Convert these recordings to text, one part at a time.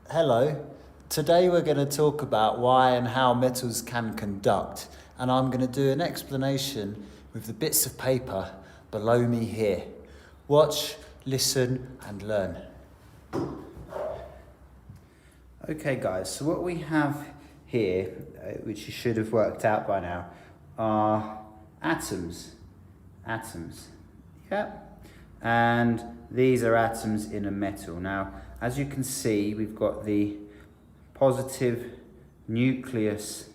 Hello. Today we're going to talk about why and how metals can conduct, and I'm going to do an explanation with the bits of paper below me here. Watch, listen and learn. Okay guys, so what we have here, which you should have worked out by now, are atoms. Yeah. And these are atoms in a metal. Now, as you can see, we've got the positive nucleus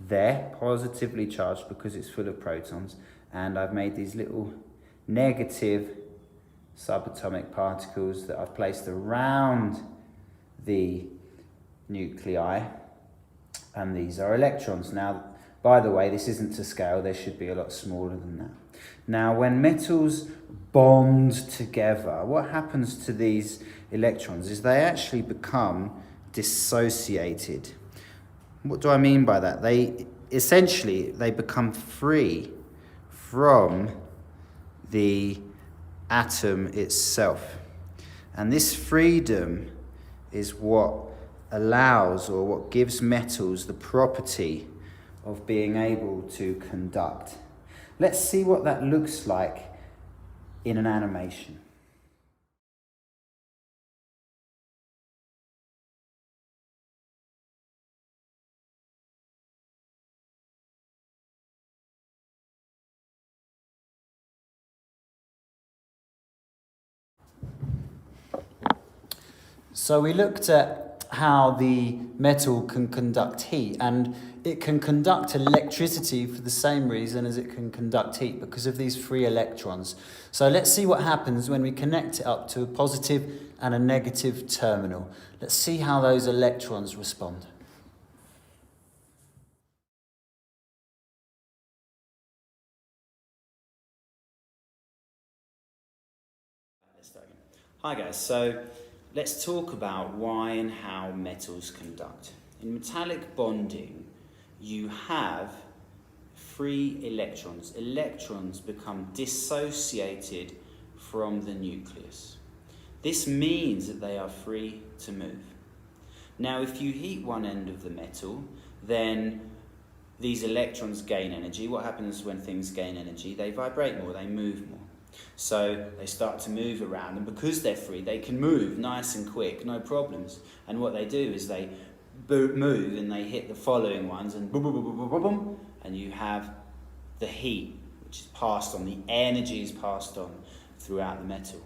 there, positively charged because it's full of protons, and I've made these little negative subatomic particles that I've placed around the nuclei, and these are electrons. Now, by the way, this isn't to scale, they should be a lot smaller than that. Now, when metals bond together, what happens to these electrons is they actually become dissociated. What do I mean by that? They become free from the atom itself. And this freedom is what allows, or what gives metals the property of being able to conduct. Let's see what that looks like in an animation. So we looked at how the metal can conduct heat, and it can conduct electricity for the same reason as it can conduct heat, because of these free electrons. So let's see what happens when we connect it up to a positive and a negative terminal. Let's see how those electrons respond. Hi guys, so let's talk about why and how metals conduct. In metallic bonding, you have free electrons. Electrons become dissociated from the nucleus. This means that they are free to move. Now, if you heat one end of the metal, then these electrons gain energy. What happens when things gain energy? They vibrate more, they move more. So they start to move around, and because they're free, they can move nice and quick, no problems. And what they do is they move and they hit the following ones, and boom, boom, boom, boom, boom, boom, and you have the heat, which is passed on, the energy is passed on throughout the metal.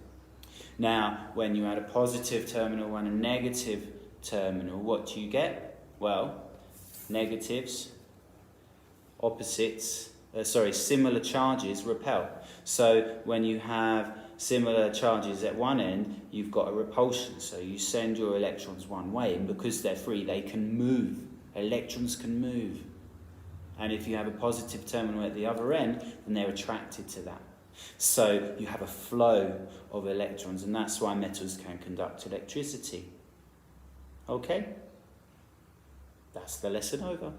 Now, when you add a positive terminal and a negative terminal, what do you get? Well, negatives, similar charges repel. So when you have similar charges at one end, you've got a repulsion. So you send your electrons one way, and because they're free, they can move. Electrons can move. And if you have a positive terminal at the other end, then they're attracted to that. So you have a flow of electrons, and that's why metals can conduct electricity. Okay? That's the lesson over.